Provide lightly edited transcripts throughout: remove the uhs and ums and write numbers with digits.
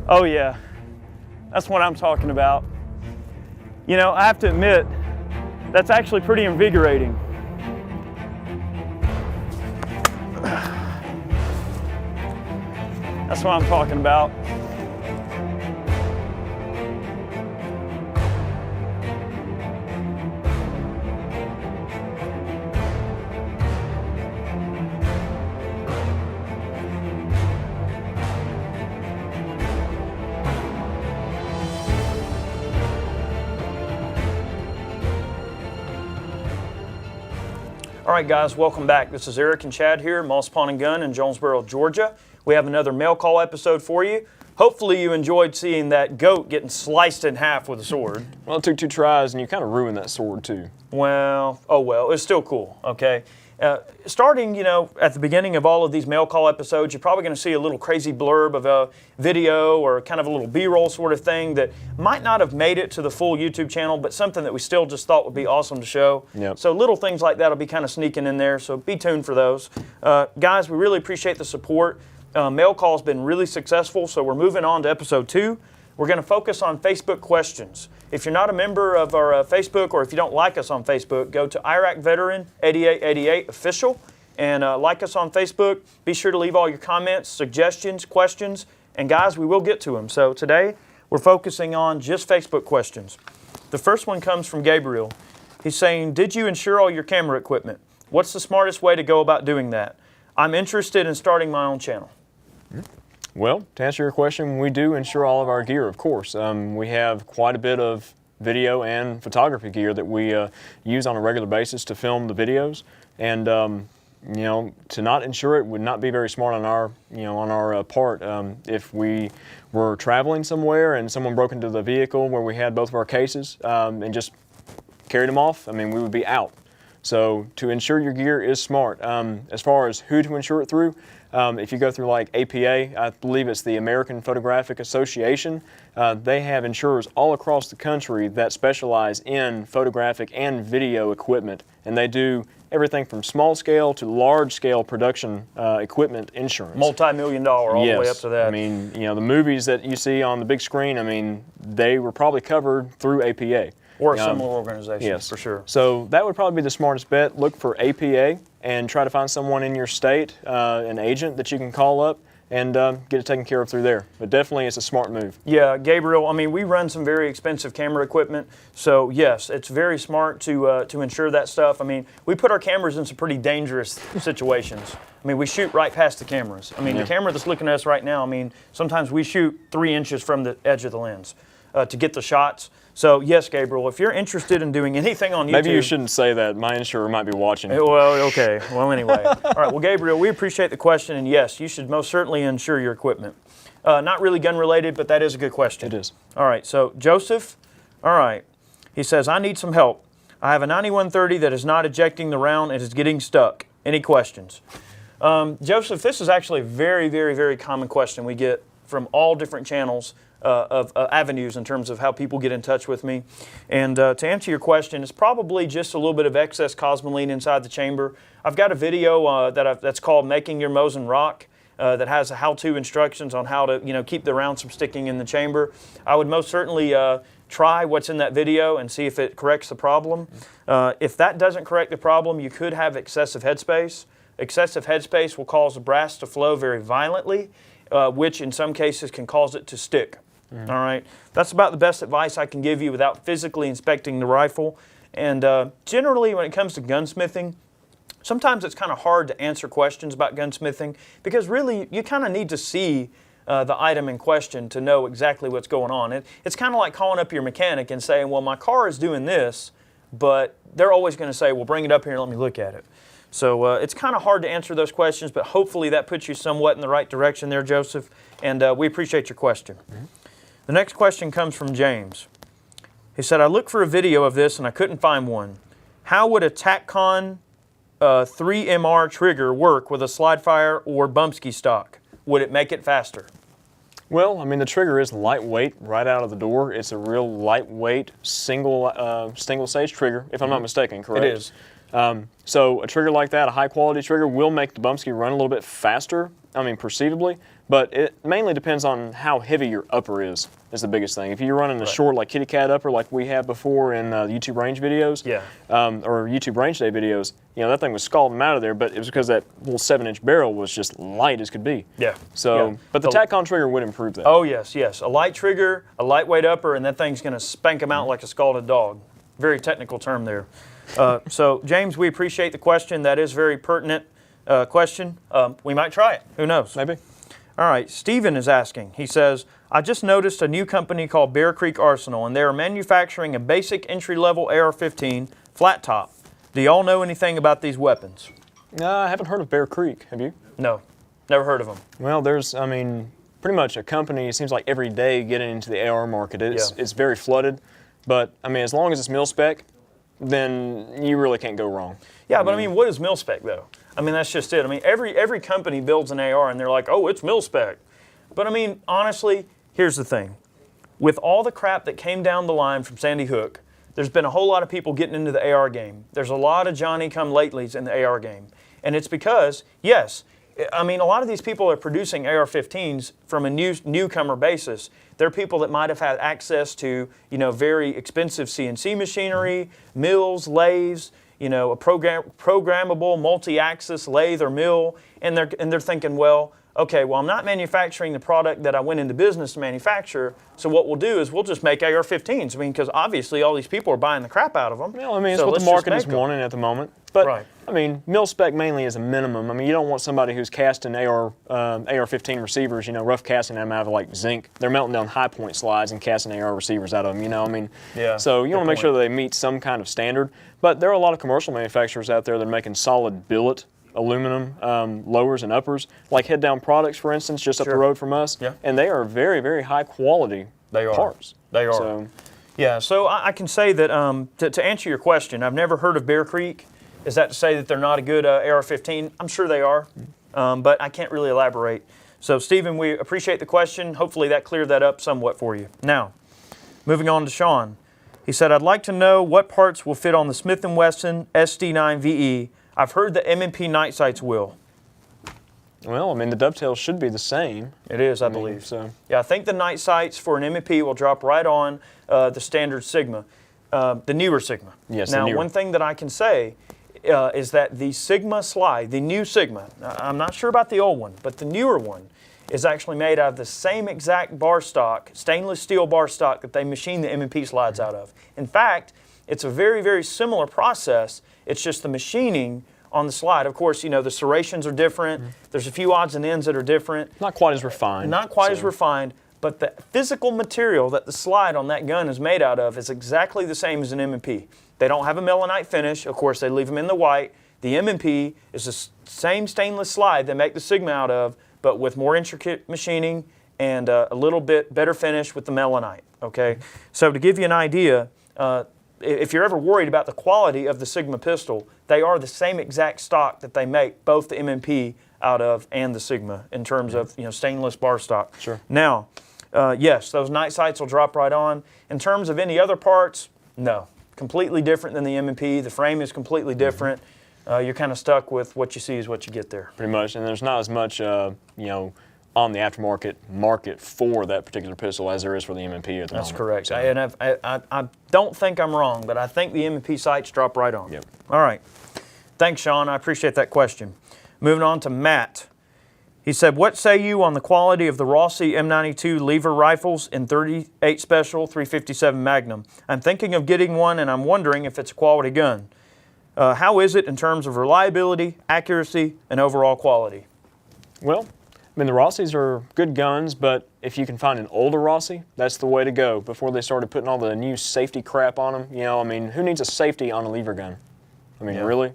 Oh yeah, that's what I'm talking about. You know, I have to admit, that's actually pretty invigorating. That's what I'm talking about. All right, guys, welcome back. This is Eric and Chad here, Moss Pawn & Gun in Jonesboro, Georgia. We have another mail call episode for you. Hopefully you enjoyed seeing that goat getting sliced in half with a sword. Well, it took 2 tries, and you kind of ruined that sword, too. Well, oh well, it's still cool, okay? Starting, you know, at the beginning of all of these mail call episodes, you're probably going to see a little crazy blurb of a video or kind of a little B-roll sort of thing that might not have made it to the full YouTube channel, but something that we still just thought would be awesome to show. Yep. So little things like that will be kind of sneaking in there, so be tuned for those. Guys, we really appreciate the support. Mail call's been really successful, so we're moving on to episode 2. We're going to focus on Facebook questions. If you're not a member of our Facebook, or if you don't like us on Facebook, go to Iraq Veteran 8888 Official and like us on Facebook. Be sure to leave all your comments, suggestions, questions, and guys, we will get to them. So today, we're focusing on just Facebook questions. The first one comes from Gabriel. He's saying, did you insure all your camera equipment? What's the smartest way to go about doing that? I'm interested in starting my own channel. Well, to answer your question, we do insure all of our gear, of course. We have quite a bit of video and photography gear that we use on a regular basis to film the videos. And you know, to not insure it would not be very smart on our part. If we were traveling somewhere and someone broke into the vehicle where we had both of our cases and just carried them off, I mean, we would be out. So to insure your gear is smart. As far as who to insure it through, if you go through like APA, I believe it's the American Photographic Association, they have insurers all across the country that specialize in photographic and video equipment, and they do everything from small scale to large scale production equipment insurance. Multi-million-dollar all the way up to that. I mean, you know, the movies that you see on the big screen, I mean, they were probably covered through APA. Or a similar organization, yes, for sure. So that would probably be the smartest bet. Look for APA and try to find someone in your state, an agent that you can call up and get it taken care of through there. But definitely it's a smart move. Yeah, Gabriel, I mean, we run some very expensive camera equipment, so yes, it's very smart to insure that stuff. I mean, we put our cameras in some pretty dangerous situations. I mean, we shoot right past the cameras. I mean, the camera that's looking at us right now, I mean, sometimes we shoot 3 inches from the edge of the lens to get the shots. So yes, Gabriel, if you're interested in doing anything on YouTube... Maybe you shouldn't say that. My insurer might be watching. Well, okay. Well, anyway. All right. Well, Gabriel, we appreciate the question, and yes, you should most certainly insure your equipment. Not really gun-related, but that is a good question. It is. All right. So Joseph, all right. He says, I need some help. I have a 9130 that is not ejecting the round and is getting stuck. Any questions? Joseph, this is actually a very, very, very common question we get from all different channels of avenues in terms of how people get in touch with me. And to answer your question, it's probably just a little bit of excess cosmoline inside the chamber. I've got a video that's called Making Your Mosin Rock that has how-to instructions on how to keep the rounds from sticking in the chamber. I would most certainly try what's in that video and see if it corrects the problem. If that doesn't correct the problem, you could have excessive headspace. Excessive headspace will cause the brass to flow very violently, which in some cases can cause it to stick. All right, that's about the best advice I can give you without physically inspecting the rifle. And generally, when it comes to gunsmithing, sometimes it's kind of hard to answer questions about gunsmithing because really you kind of need to see the item in question to know exactly what's going on. It's kind of like calling up your mechanic and saying, well, my car is doing this, but they're always going to say, well, bring it up here and let me look at it. So it's kind of hard to answer those questions, but hopefully that puts you somewhat in the right direction there, Joseph, and we appreciate your question. The next question comes from James. He said, I looked for a video of this and I couldn't find one. How would a TacCon 3MR trigger work with a slide fire or Bumsky stock? Would it make it faster? Well, I mean, the trigger is lightweight right out of the door. It's a real lightweight single stage trigger, if I'm not mistaken, correct? It is. So a trigger like that, a high quality trigger, will make the bump ski run a little bit faster, I mean perceivably, but it mainly depends on how heavy your upper is the biggest thing. If you're running a short like kitty cat upper like we had before in YouTube range videos, or YouTube range day videos, you know, that thing was scalding them out of there, but it was because that little 7-inch barrel was just light as could be. Yeah. So, but the TacCon trigger would improve that. Oh yes, yes. A light trigger, a lightweight upper, and that thing's going to spank them out like a scalded dog. Very technical term there. So James, we appreciate the question. That is a very pertinent question. We might try it. Who knows? Maybe. All right, Steven is asking. He says, I just noticed a new company called Bear Creek Arsenal, and they are manufacturing a basic entry-level AR-15 flat top. Do y'all know anything about these weapons? I haven't heard of Bear Creek. Have you? No, never heard of them. Well, there's, I mean, pretty much a company, it seems like every day getting into the AR market. It's very flooded, but I mean, as long as it's mil-spec, then you really can't go wrong. Yeah, but I mean, what is mil-spec though? I mean, that's just it. I mean, every company builds an AR and they're like, oh, it's mil-spec. But I mean, honestly, here's the thing. With all the crap that came down the line from Sandy Hook, there's been a whole lot of people getting into the AR game. There's a lot of Johnny-come-latelys in the AR game. And it's because, yes, I mean, a lot of these people are producing AR-15s from a newcomer basis. They're people that might have had access to, you know, very expensive CNC machinery, mills, lathes, you know, a programmable multi-axis lathe or mill, and they're thinking, well, okay, well, I'm not manufacturing the product that I went into business to manufacture, so what we'll do is we'll just make AR-15s. I mean, because obviously all these people are buying the crap out of them. Well, I mean, it's what the market is wanting at the moment. But, I mean, mil-spec mainly is a minimum. I mean, you don't want somebody who's casting AR-15 receivers, you know, rough casting them out of like zinc. They're melting down high point slides and casting AR receivers out of them, you know, I mean. Yeah, so you want to make sure that they meet some kind of standard. But there are a lot of commercial manufacturers out there that are making solid billet aluminum lowers and uppers, like Head Down Products, for instance, just up the road from us. Yeah. And they are very, very high quality parts. They are. So, yeah, so I can say that to answer your question, I've never heard of Bear Creek. Is that to say that they're not a good AR-15? I'm sure they are, but I can't really elaborate. So, Stephen, we appreciate the question. Hopefully that cleared that up somewhat for you. Now, moving on to Sean. He said, I'd like to know what parts will fit on the Smith & Wesson SD9VE. I've heard the M&P night sights will. Well, I mean, the dovetails should be the same. It is, I believe. So. Yeah, I think the night sights for an M&P will drop right on the standard Sigma, the newer Sigma. Yes, now, one thing that I can say is that the Sigma slide, the new Sigma, I'm not sure about the old one, but the newer one is actually made out of the same exact bar stock, stainless steel bar stock that they machine the M&P slides out of. In fact, it's a very, very similar process. It's just the machining on the slide. Of course, you know, the serrations are different. There's a few odds and ends that are different. Not quite as refined. Not quite as refined, but the physical material that the slide on that gun is made out of is exactly the same as an M&P. They don't have a melanite finish. Of course, they leave them in the white. The M&P is the same stainless slide they make the Sigma out of, but with more intricate machining and a little bit better finish with the melanite, okay? So to give you an idea, if you're ever worried about the quality of the Sigma pistol, they are the same exact stock that they make both the M&P out of and the Sigma in terms of, you know, stainless bar stock. Sure. Now, yes, those night sights will drop right on. In terms of any other parts, no. Completely different than the M&P. The frame is completely different. You're kind of stuck with what you see is what you get there. Pretty much, and there's not as much, you know, on the aftermarket market for that particular pistol as there is for the M&P at the moment. That's correct. So. And I don't think I'm wrong, but I think the M&P sights drop right on. Yep. All right. Thanks, Sean. I appreciate that question. Moving on to Matt. He said, what say you on the quality of the Rossi M92 lever rifles in 38 Special 357 Magnum? I'm thinking of getting one, and I'm wondering if it's a quality gun. How is it in terms of reliability, accuracy, and overall quality? Well, I mean, the Rossis are good guns, but if you can find an older Rossi, that's the way to go before they started putting all the new safety crap on them. You know, I mean, who needs a safety on a lever gun? I mean, really?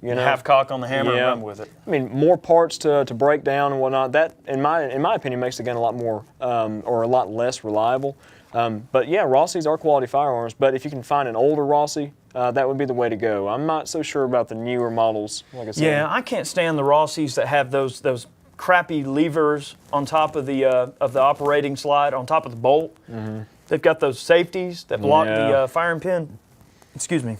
You know, half cock on the hammer and run with it. I mean, more parts to break down and whatnot. That, in my opinion, makes the gun a lot more or a lot less reliable. But yeah, Rossis are quality firearms. But if you can find an older Rossi, that would be the way to go. I'm not so sure about the newer models. Like I said. Yeah, I can't stand the Rossis that have those crappy levers on top of the operating slide, on top of the bolt. They've got those safeties that block the firing pin. Excuse me.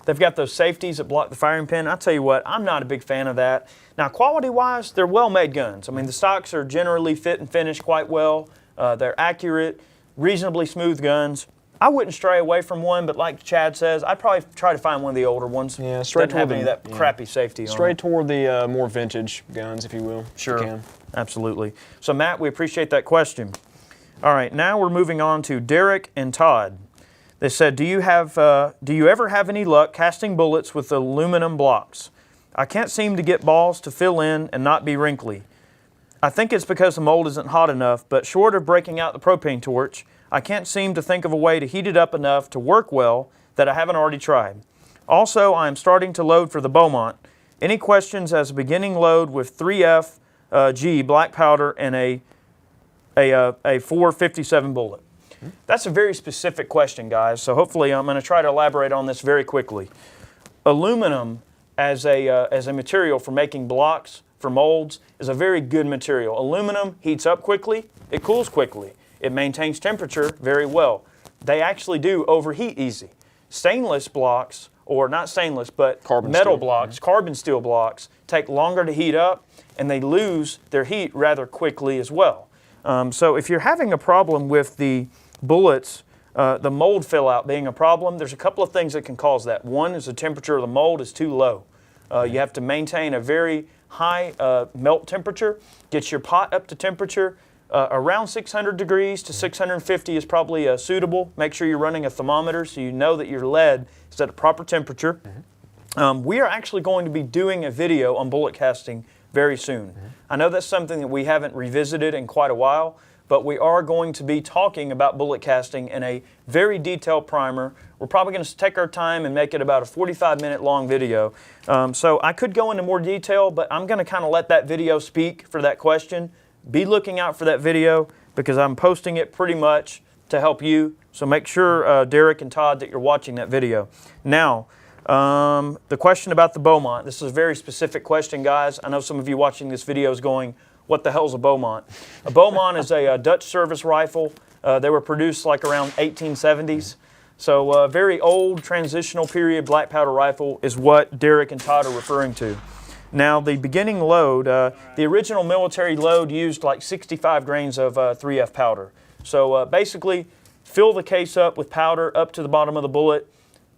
They've got those safeties that block the firing pin. I tell you what, I'm not a big fan of that. Now, quality-wise, they're well-made guns. I mean, the stocks are generally fit and finished quite well. They're accurate, reasonably smooth guns. I wouldn't stray away from one, but like Chad says, I'd probably try to find one of the older ones. Yeah, straight toward any of that crappy safety on it. Straight toward the more vintage guns, if you will. Sure, If you can. absolutely. So Matt, we appreciate that question. All right, now we're moving on to Derek and Todd. They said, do you ever have any luck casting bullets with aluminum blocks? I can't seem to get balls to fill in and not be wrinkly. I think it's because the mold isn't hot enough, but short of breaking out the propane torch, I can't seem to think of a way to heat it up enough to work well that I haven't already tried. Also, I am starting to load for the Beaumont. Any questions as a beginning load with 3F G black powder and a 457 bullet? That's a very specific question, guys, so hopefully I'm going to try to elaborate on this very quickly. Aluminum as a material for making blocks, for molds, is a very good material. Aluminum heats up quickly, it cools quickly. It maintains temperature very well. They actually do overheat easy. Stainless blocks, or not stainless, but Carbon metal steel. blocks, carbon steel blocks, take longer to heat up, and they lose their heat rather quickly as well. So if you're having a problem with the bullets, the mold fill out being a problem, there's a couple of things that can cause that. One is the temperature of the mold is too low. You have to maintain a very high melt temperature, get your pot up to temperature. Around 600 degrees to 650 is probably suitable. Make sure you're running a thermometer so you know that your lead is at a proper temperature. We are actually going to be doing a video on bullet casting very soon. I know that's something that we haven't revisited in quite a while, but we are going to be talking about bullet casting in a very detailed primer. We're probably going to take our time and make it about a 45-minute long video. So I could go into more detail, but I'm going to kind of let that video speak for that question. Be looking out for that video because I'm posting it pretty much to help you. So make sure, Derek and Todd, that you're watching that video. Now, the question about the Beaumont. This is a very specific question, guys. I know some of you watching this video is going, what the hell's a Beaumont? A Beaumont is a Dutch service rifle. They were produced like around 1870s. So a very old transitional period black powder rifle is what Derek and Todd are referring to. Now, the beginning load, the original military load used like 65 grains of 3F powder. So basically, fill the case up with powder up to the bottom of the bullet,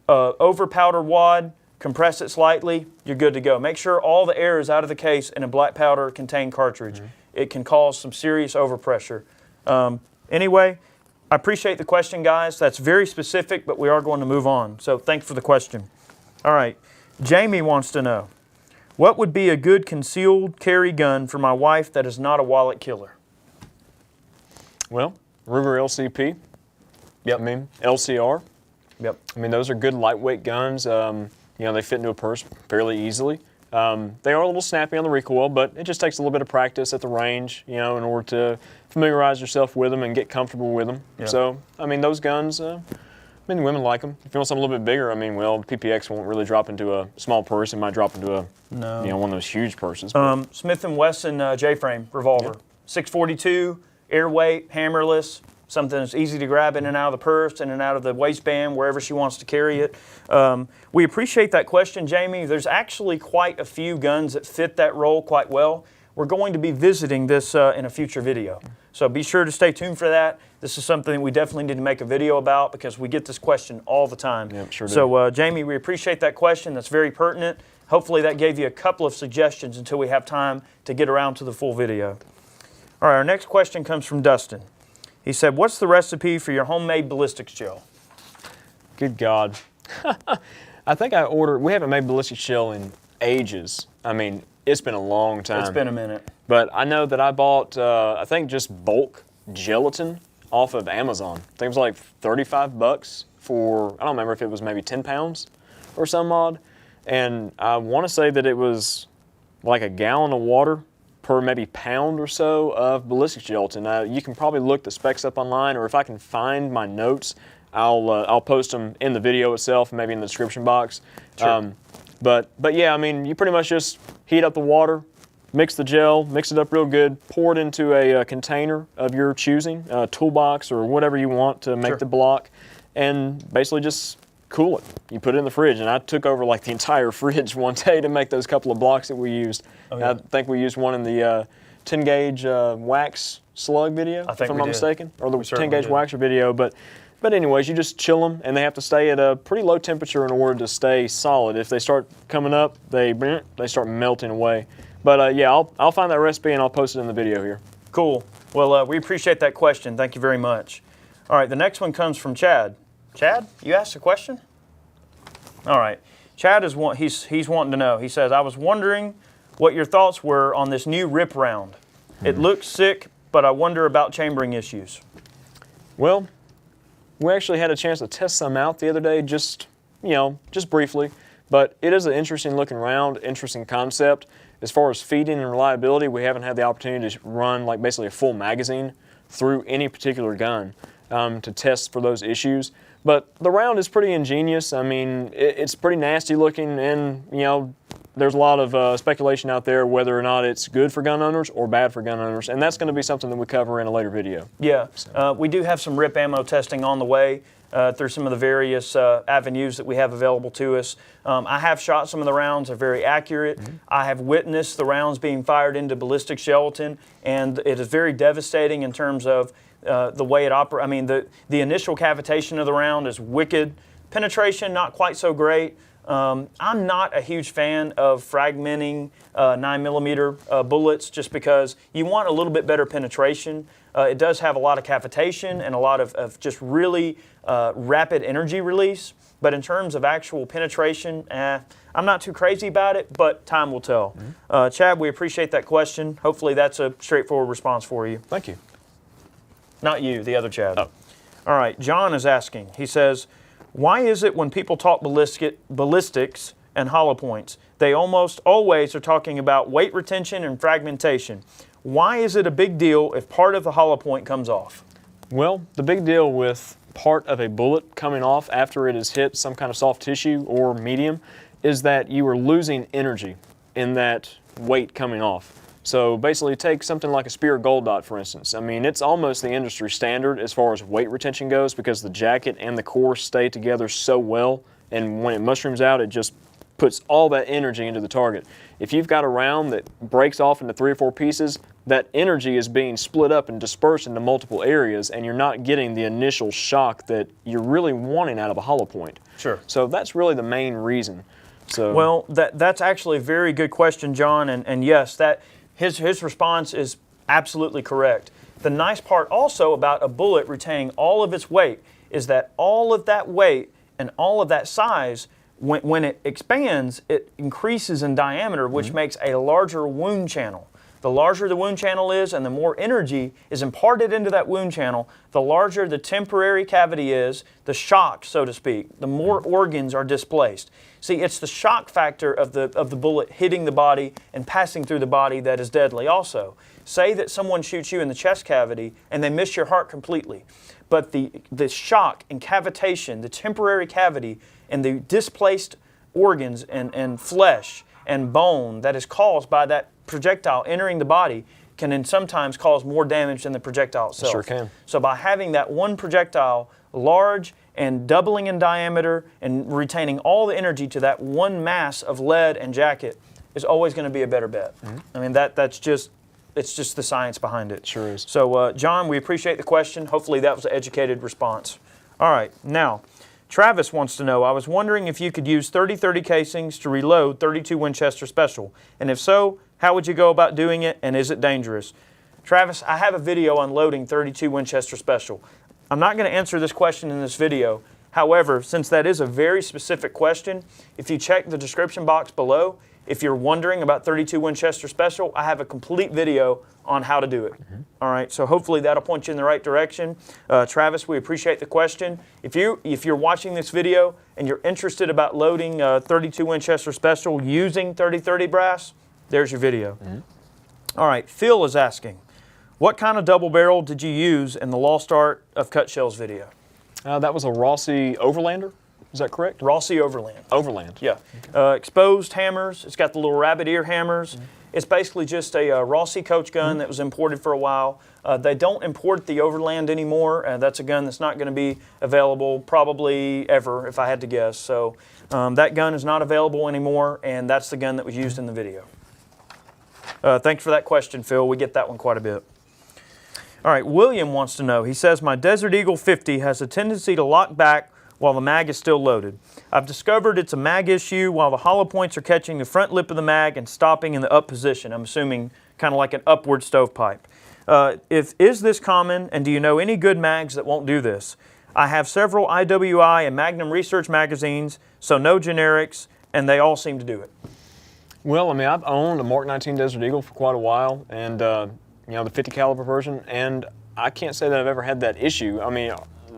over powder wad, compress it slightly, you're good to go. Make sure all the air is out of the case in a black powder contained cartridge. It can cause some serious overpressure. Anyway, I appreciate the question, guys. That's very specific, but we are going to move on. So thanks for the question. All right, Jamie wants to know, what would be a good concealed carry gun for my wife that is not a wallet killer? Well, Ruger LCP. Yep. I mean, LCR. Yep. I mean, those are good lightweight guns. You know, they fit into a purse fairly easily. They are a little snappy on the recoil, but it just takes a little bit of practice at the range, you know, in order to familiarize yourself with them and get comfortable with them. Yeah. So, I mean, those guns, I mean, women like them. If you want something a little bit bigger, I mean, well, PPX won't really drop into a small purse. It might drop into a, you know, one of those huge purses. Smith & Wesson J-frame revolver. Yep. 642, air weight, hammerless, something that's easy to grab in and out of the purse, in and out of the waistband, wherever she wants to carry it. We appreciate that question, Jamie. There's actually quite a few guns that fit that role quite well. We're going to be visiting this in a future video. So be sure to stay tuned for that. This is something that we definitely need to make a video about because we get this question all the time. Yep, sure do. So Jamie, we appreciate that question. That's very pertinent. Hopefully that gave you a couple of suggestions until we have time to get around to the full video. All right, our next question comes from Dustin. He said, what's the recipe for your homemade ballistics gel? Good God. I think we haven't made ballistic gel in ages. I mean, it's been a long time. It's been a minute. But I know that I bought, I think just bulk gelatin off of Amazon. I think it was like 35 bucks for, I don't remember if it was maybe 10 pounds or some odd. And I want to say that it was like a gallon of water per maybe pound or so of ballistic gelatin. You can probably look the specs up online, or if I can find my notes, I'll post them in the video itself, maybe in the description box. Sure. But yeah, I mean, you pretty much just heat up the water, mix the gel, mix it up real good, pour it into a container of your choosing, a toolbox or whatever you want to make Sure. the block, and basically just cool it. You put it in the fridge, and I took over like the entire fridge one day to make those couple of blocks that we used. Oh, yeah. I think we used one in the 10 gauge wax slug video, I think if I'm we not did. mistaken, or the 10 certainly gauge did. waxer video. But anyways, you just chill them, and they have to stay at a pretty low temperature in order to stay solid. If they start coming up, they start melting away. But yeah, I'll find that recipe and I'll post it in the video here. Cool. Well, we appreciate that question. Thank you very much. All right, the next one comes from Chad. Chad, you asked a question? All right. Chad is he's wanting to know. He says, I was wondering what your thoughts were on this new Ripp round. It looks sick, but I wonder about chambering issues. Well, we actually had a chance to test some out the other day, just briefly. But it is an interesting looking round, interesting concept. As far as feeding and reliability, we haven't had the opportunity to run like basically a full magazine through any particular gun to test for those issues. But the round is pretty ingenious. I mean, it's pretty nasty looking, and there's a lot of speculation out there whether or not it's good for gun owners or bad for gun owners, and that's going to be something that we cover in a later video. Yeah, we do have some Ripp ammo testing on the way through some of the various avenues that we have available to us. I have shot some of the rounds. They're very accurate. I have witnessed the rounds being fired into ballistic gelatin, and it is very devastating in terms of the way it operates. I mean, the initial cavitation of the round is wicked. Penetration, not quite so great. I'm not a huge fan of fragmenting 9mm bullets just because you want a little bit better penetration. It does have a lot of cavitation and a lot of just really rapid energy release. But in terms of actual penetration, I'm not too crazy about it, but time will tell. Chad, we appreciate that question. Hopefully that's a straightforward response for you. Thank you. Not you, the other Chad. Oh. All right, John is asking. He says, why is it when people talk ballistics and hollow points, they almost always are talking about weight retention and fragmentation? Why is it a big deal if part of the hollow point comes off? Well, the big deal with part of a bullet coming off after it has hit some kind of soft tissue or medium is that you are losing energy in that weight coming off. So basically take something like a Spear Gold Dot, for instance. I mean, it's almost the industry standard as far as weight retention goes because the jacket and the core stay together so well, and when it mushrooms out, it just puts all that energy into the target. If you've got a round that breaks off into 3 or 4 pieces, that energy is being split up and dispersed into multiple areas, and you're not getting the initial shock that you're really wanting out of a hollow point. Sure. So that's really the main reason. So, well, that's actually a very good question, John, and yes, his response is absolutely correct. The nice part also about a bullet retaining all of its weight is that all of that weight and all of that size, when it expands, it increases in diameter, which makes a larger wound channel. The larger the wound channel is and the more energy is imparted into that wound channel, the larger the temporary cavity is, the shock, so to speak, the more organs are displaced. See, it's the shock factor of the bullet hitting the body and passing through the body that is deadly also. Say that someone shoots you in the chest cavity and they miss your heart completely, but the shock and cavitation, the temporary cavity and the displaced organs and flesh and bone that is caused by that projectile entering the body can then sometimes cause more damage than the projectile itself. Sure can. So by having that one projectile large and doubling in diameter and retaining all the energy to that one mass of lead and jacket is always going to be a better bet. I mean, it's just the science behind it. Sure is. So John, we appreciate the question. Hopefully that was an educated response. All right, now Travis wants to know, I was wondering if you could use 30-30 casings to reload 32 Winchester Special, and if so, how would you go about doing it, and is it dangerous? Travis, I have a video on loading 32 Winchester Special. I'm not going to answer this question in this video. However, since that is a very specific question, if you check the description box below, if you're wondering about 32 Winchester Special, I have a complete video on how to do it. All right, so hopefully that'll point you in the right direction. Travis, we appreciate the question. If you're watching this video and you're interested about loading 32 Winchester Special using 30-30 brass, there's your video. All right, Phil is asking, what kind of double barrel did you use in the Lost Art of Cut Shells video? that was a Rossi Overlander. Is that correct? Rossi Overland. Overland. Yeah. Exposed hammers. It's got the little rabbit ear hammers. It's basically just a Rossi coach gun that was imported for a while. They don't import the Overland anymore. That's a gun that's not going to be available probably ever, if I had to guess. So that gun is not available anymore, and that's the gun that was used in the video. Thanks for that question, Phil. We get that one quite a bit. All right, William wants to know. He says, my Desert Eagle 50 has a tendency to lock back while the mag is still loaded. I've discovered it's a mag issue while the hollow points are catching the front lip of the mag and stopping in the up position. I'm assuming kind of like an upward stovepipe. Is this common, and do you know any good mags that won't do this? I have several IWI and Magnum Research magazines, so no generics, and they all seem to do it. Well, I mean, I've owned a Mark 19 Desert Eagle for quite a while, and you know, the 50 caliber version, and I can't say that I've ever had that issue. I mean,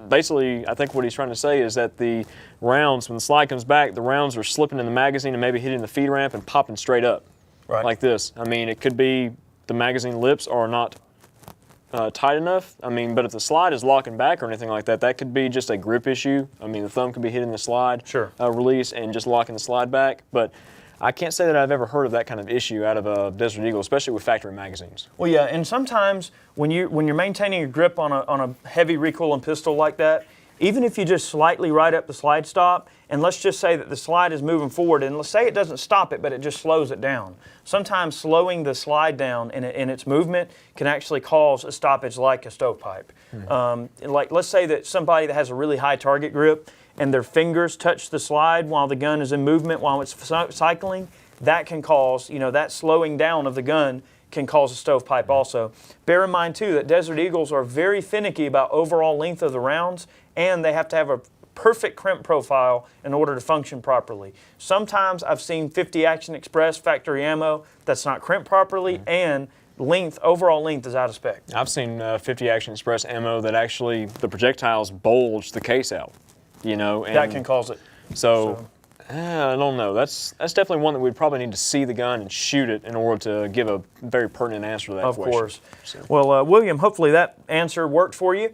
basically, I think what he's trying to say is that the rounds, when the slide comes back, the rounds are slipping in the magazine and maybe hitting the feed ramp and popping straight up, like this. I mean, it could be the magazine lips are not tight enough. I mean, but if the slide is locking back or anything like that, that could be just a grip issue. I mean, the thumb could be hitting the slide release and just locking the slide back. But I can't say that I've ever heard of that kind of issue out of a Desert Eagle, especially with factory magazines. Well, yeah, and sometimes when you're maintaining a grip on a heavy recoiling pistol like that, even if you just slightly right up the slide stop, and let's just say that the slide is moving forward, and let's say it doesn't stop it, but it just slows it down. Sometimes slowing the slide down in its movement can actually cause a stoppage like a stovepipe. Like, let's say that somebody that has a really high target grip and their fingers touch the slide while the gun is in movement, while it's cycling, that can cause, that slowing down of the gun can cause a stovepipe also. Bear in mind too that Desert Eagles are very finicky about overall length of the rounds, and they have to have a perfect crimp profile in order to function properly. Sometimes I've seen 50 Action Express factory ammo that's not crimped properly, and overall length is out of spec. I've seen 50 Action Express ammo that actually the projectiles bulge the case out. And that can cause it. So I don't know. That's definitely one that we'd probably need to see the gun and shoot it in order to give a very pertinent answer to that question. Of course. So. Well, William, hopefully that answer worked for you.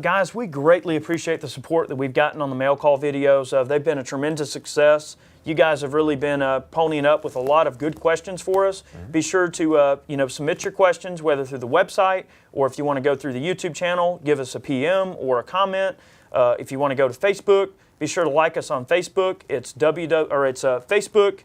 Guys, we greatly appreciate the support that we've gotten on the mail call videos. They've been a tremendous success. You guys have really been ponying up with a lot of good questions for us. Be sure to submit your questions, whether through the website or if you want to go through the YouTube channel, give us a PM or a comment. If you want to go to Facebook, be sure to like us on Facebook. It's Facebook.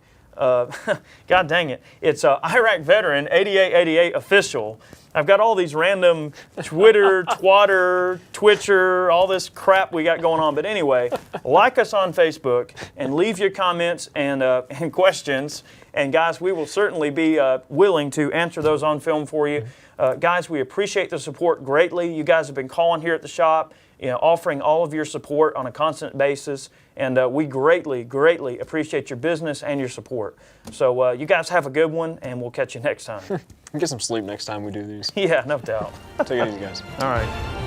God dang it! It's Iraq Veteran 8888 Official. I've got all these random Twitter, Twatter, Twitcher, all this crap we got going on. But anyway, like us on Facebook and leave your comments and questions. And guys, we will certainly be willing to answer those on film for you. Guys, we appreciate the support greatly. You guys have been calling here at the shop, offering all of your support on a constant basis. And we greatly, greatly appreciate your business and your support. So you guys have a good one, and we'll catch you next time. Get some sleep next time we do these. Yeah, no doubt. Take it easy, guys. All right.